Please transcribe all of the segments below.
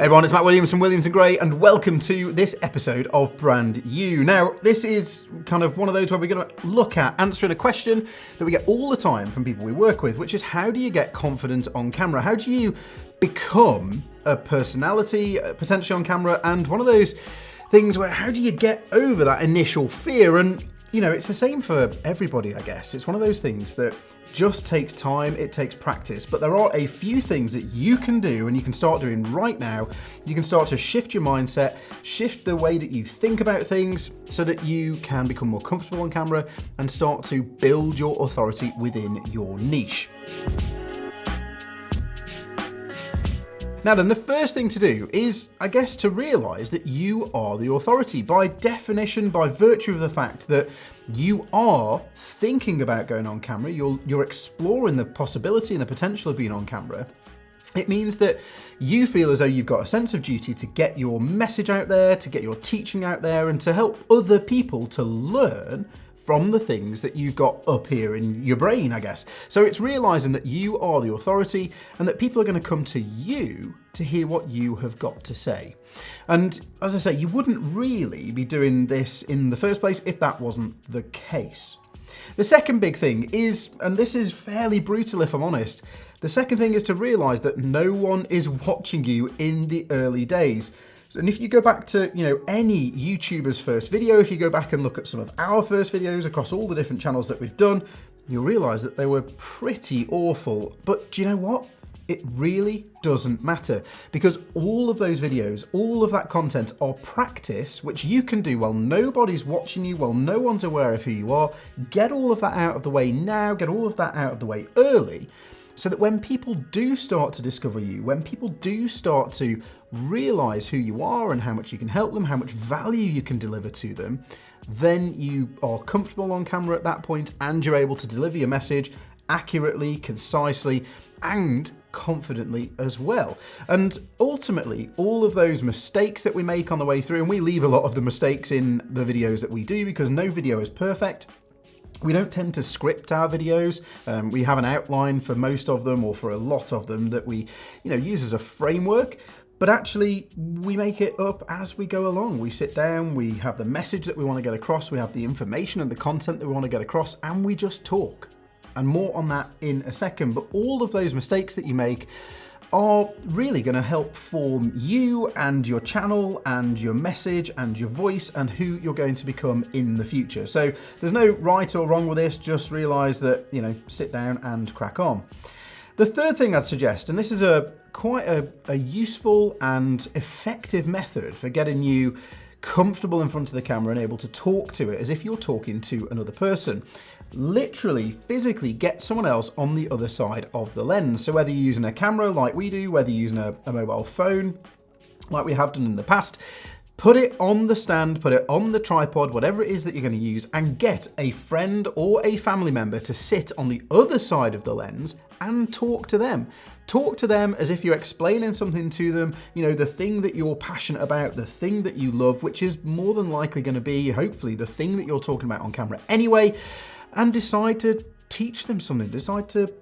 Hey everyone, it's Matt Williams from Williams & Gray, and welcome to this episode of Brand You. Now, this is kind of one of those where we're going to look at answering a question that we get all the time from people we work with, which is how do you get confident on camera? How do you become a personality, potentially on camera, and one of those things where how do you get over that initial fear? And you know, it's the same for everybody, I guess. It's one of those things that just takes time, it takes practice, but there are a few things that you can do and you can start doing right now. You can start to shift your mindset, shift the way that you think about things so that you can become more comfortable on camera and start to build your authority within your niche. Now then, the first thing to do is, I guess, to realise that you are the authority. By definition, by virtue of the fact that you are thinking about going on camera, you're exploring the possibility and the potential of being on camera, it means that you feel as though you've got a sense of duty to get your message out there, to get your teaching out there, and to help other people to learn from the things that you've got up here in your brain, I guess. So it's realizing that you are the authority and that people are going to come to you to hear what you have got to say. And as I say, you wouldn't really be doing this in the first place if that wasn't the case. The second big thing is, and this is fairly brutal if I'm honest, the second thing is to realize that no one is watching you in the early days. And if you go back to, any YouTuber's first video, if you go back and look at some of our first videos across all the different channels that we've done, you'll realize that they were pretty awful. But do you know what? It really doesn't matter, because all of those videos, all of that content are practice, which you can do while nobody's watching you, while no one's aware of who you are. Get all of that out of the way now, get all of that out of the way early, so that when people do start to discover you, when people do start to realize who you are and how much you can help them, how much value you can deliver to them, then you are comfortable on camera at that point and you're able to deliver your message accurately, concisely, and confidently as well. And ultimately, all of those mistakes that we make on the way through, and we leave a lot of the mistakes in the videos that we do because no video is perfect. We don't tend to script our videos. We have an outline for most of them, or for a lot of them, that we use as a framework. But actually, we make it up as we go along. We sit down, we have the message that we want to get across, we have the information and the content that we want to get across, and we just talk. And more on that in a second. But all of those mistakes that you make are really going to help form you and your channel and your message and your voice and who you're going to become in the future. So there's no right or wrong with this, just realize that, sit down and crack on. The third thing I'd suggest, and this is quite a useful and effective method for getting you comfortable in front of the camera and able to talk to it as if you're talking to another person. Literally, physically get someone else on the other side of the lens. So whether you're using a camera like we do, whether you're using a mobile phone like we have done in the past, put it on the stand, put it on the tripod, whatever it is that you're going to use, and get a friend or a family member to sit on the other side of the lens and talk to them. Talk to them as if you're explaining something to them, the thing that you're passionate about, the thing that you love, which is more than likely going to be, hopefully, the thing that you're talking about on camera anyway, and decide to teach them something, decide to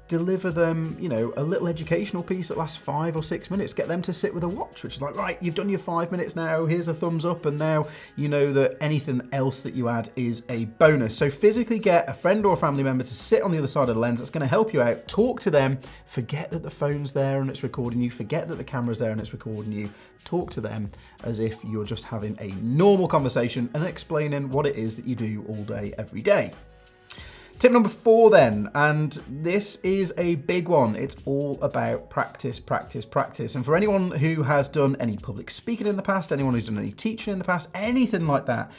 deliver them, a little educational piece that lasts 5 or 6 minutes. Get them to sit with a watch, which is like, right, you've done your 5 minutes now, here's a thumbs up, and now you know that anything else that you add is a bonus. So physically get a friend or a family member to sit on the other side of the lens. That's going to help you out. Talk to them. Forget that the phone's there and it's recording you. Forget that the camera's there and it's recording you. Talk to them as if you're just having a normal conversation and explaining what it is that you do all day, every day. Tip number 4 then, and this is a big one. It's all about practice, practice, practice. And for anyone who has done any public speaking in the past, anyone who's done any teaching in the past, anything like that,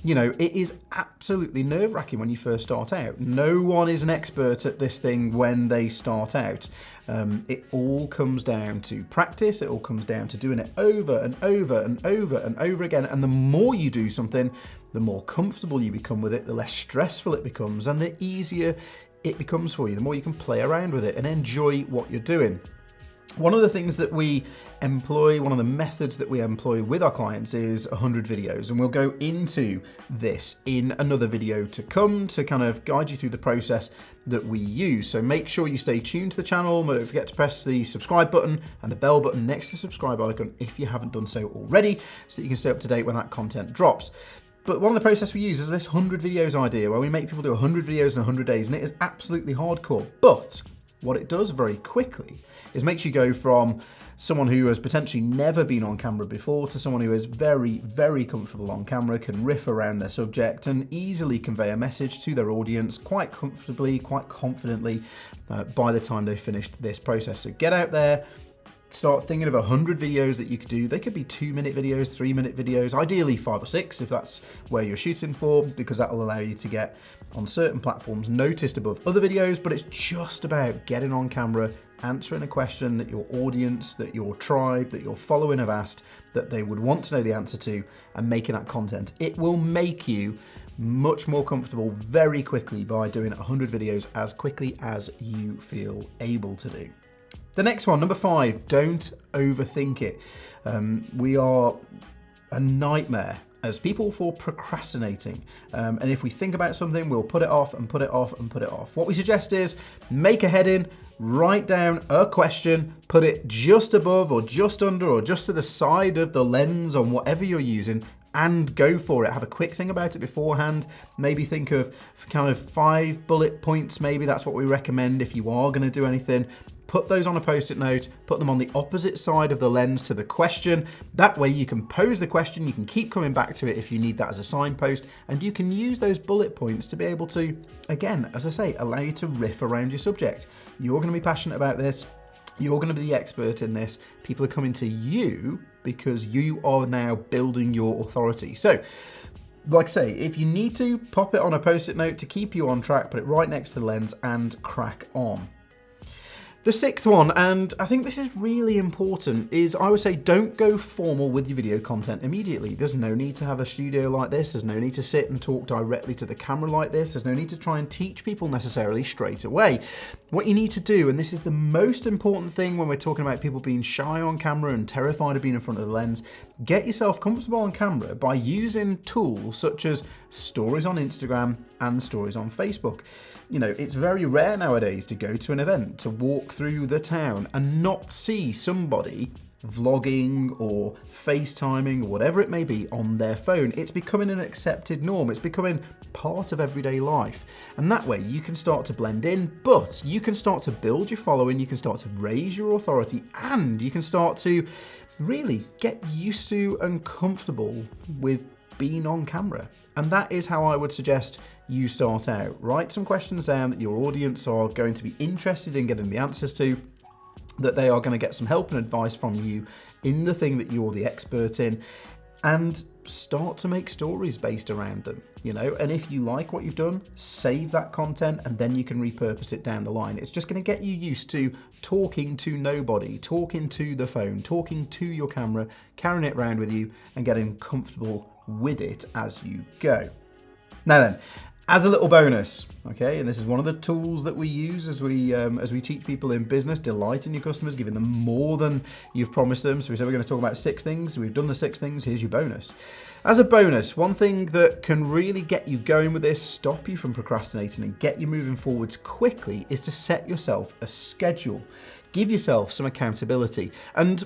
it is absolutely nerve-wracking when you first start out. No one is an expert at this thing when they start out. It all comes down to practice. It all comes down to doing it over and over and over and over again. And the more you do something, the more comfortable you become with it, the less stressful it becomes, and the easier it becomes for you, the more you can play around with it and enjoy what you're doing. One of the things that we employ, one of the methods that we employ with our clients is 100 videos. And we'll go into this in another video to come to kind of guide you through the process that we use. So make sure you stay tuned to the channel. But don't forget to press the subscribe button and the bell button next to the subscribe icon if you haven't done so already, so that you can stay up to date when that content drops. But one of the processes we use is this 100 videos idea, where we make people do 100 videos in 100 days, and it is absolutely hardcore. But what it does very quickly is makes you go from someone who has potentially never been on camera before to someone who is very, very comfortable on camera, can riff around their subject and easily convey a message to their audience quite comfortably, quite confidently by the time they've finished this process. So get out there, start thinking of 100 videos that you could do. They could be 2-minute videos, 3-minute videos, ideally 5 or 6 if that's where you're shooting for, because that will allow you to get on certain platforms noticed above other videos. But it's just about getting on camera, answering a question that your audience, that your tribe, that your following have asked, that they would want to know the answer to, and making that content. It will make you much more comfortable very quickly by doing 100 videos as quickly as you feel able to do. The next one, number 5, don't overthink it. We are a nightmare as people for procrastinating. And if we think about something, we'll put it off and put it off and put it off. What we suggest is make a heading, write down a question, put it just above or just under or just to the side of the lens on whatever you're using, and go for it. Have a quick think about it beforehand. Maybe think of kind of 5 bullet points. Maybe that's what we recommend if you are going to do anything. Put those on a post-it note, put them on the opposite side of the lens to the question. That way you can pose the question, you can keep coming back to it if you need that as a signpost, and you can use those bullet points to be able to, again, as I say, allow you to riff around your subject. You're going to be passionate about this. You're going to be the expert in this. People are coming to you because you are now building your authority. So, like I say, if you need to, pop it on a post-it note to keep you on track, put it right next to the lens and crack on. The 6th one, and I think this is really important, is I would say don't go formal with your video content immediately. There's no need to have a studio like this. There's no need to sit and talk directly to the camera like this. There's no need to try and teach people necessarily straight away. What you need to do, and this is the most important thing when we're talking about people being shy on camera and terrified of being in front of the lens, get yourself comfortable on camera by using tools such as stories on Instagram and stories on Facebook. You know, it's very rare nowadays to go to an event, to walk through the town and not see somebody vlogging or FaceTiming or whatever it may be on their phone. It's becoming an accepted norm. It's becoming part of everyday life. And that way you can start to blend in, but you can start to build your following, you can start to raise your authority, and you can start to really get used to and comfortable with being on camera. And that is how I would suggest you start out. Write some questions down that your audience are going to be interested in getting the answers to, that they are going to get some help and advice from you in the thing that you're the expert in, and start to make stories based around them, you know. And if you like what you've done, save that content and then you can repurpose it down the line. It's just going to get you used to talking to nobody, talking to the phone, talking to your camera, carrying it around with you and getting comfortable with it as you go. Now then, as a little bonus, okay, and this is one of the tools that we use as we teach people in business, delighting your customers, giving them more than you've promised them. So we said we're going to talk about 6 things. We've done the 6 things. Here's your bonus. As a bonus, one thing that can really get you going with this, stop you from procrastinating and get you moving forwards quickly, is to set yourself a schedule. Give yourself some accountability. And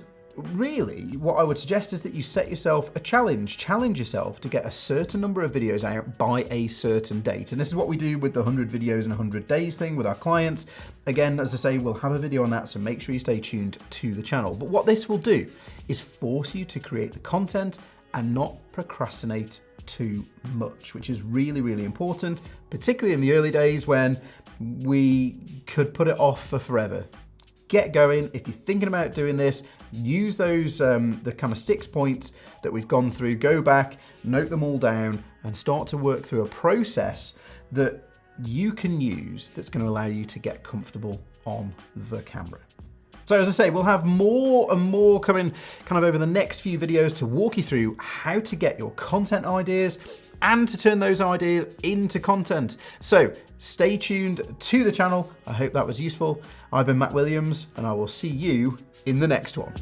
really, what I would suggest is that you set yourself a challenge. Challenge yourself to get a certain number of videos out by a certain date. And this is what we do with the 100 videos in 100 days thing with our clients. Again, as I say, we'll have a video on that, so make sure you stay tuned to the channel. But what this will do is force you to create the content and not procrastinate too much, which is really, really important, particularly in the early days when we could put it off for forever. Get going. If you're thinking about doing this, use those the kind of 6 points that we've gone through, go back, note them all down, and start to work through a process that you can use that's going to allow you to get comfortable on the camera. So as I say, we'll have more and more coming kind of over the next few videos to walk you through how to get your content ideas and to turn those ideas into content. So stay tuned to the channel. I hope that was useful. I've been Matt Williams, and I will see you in the next one.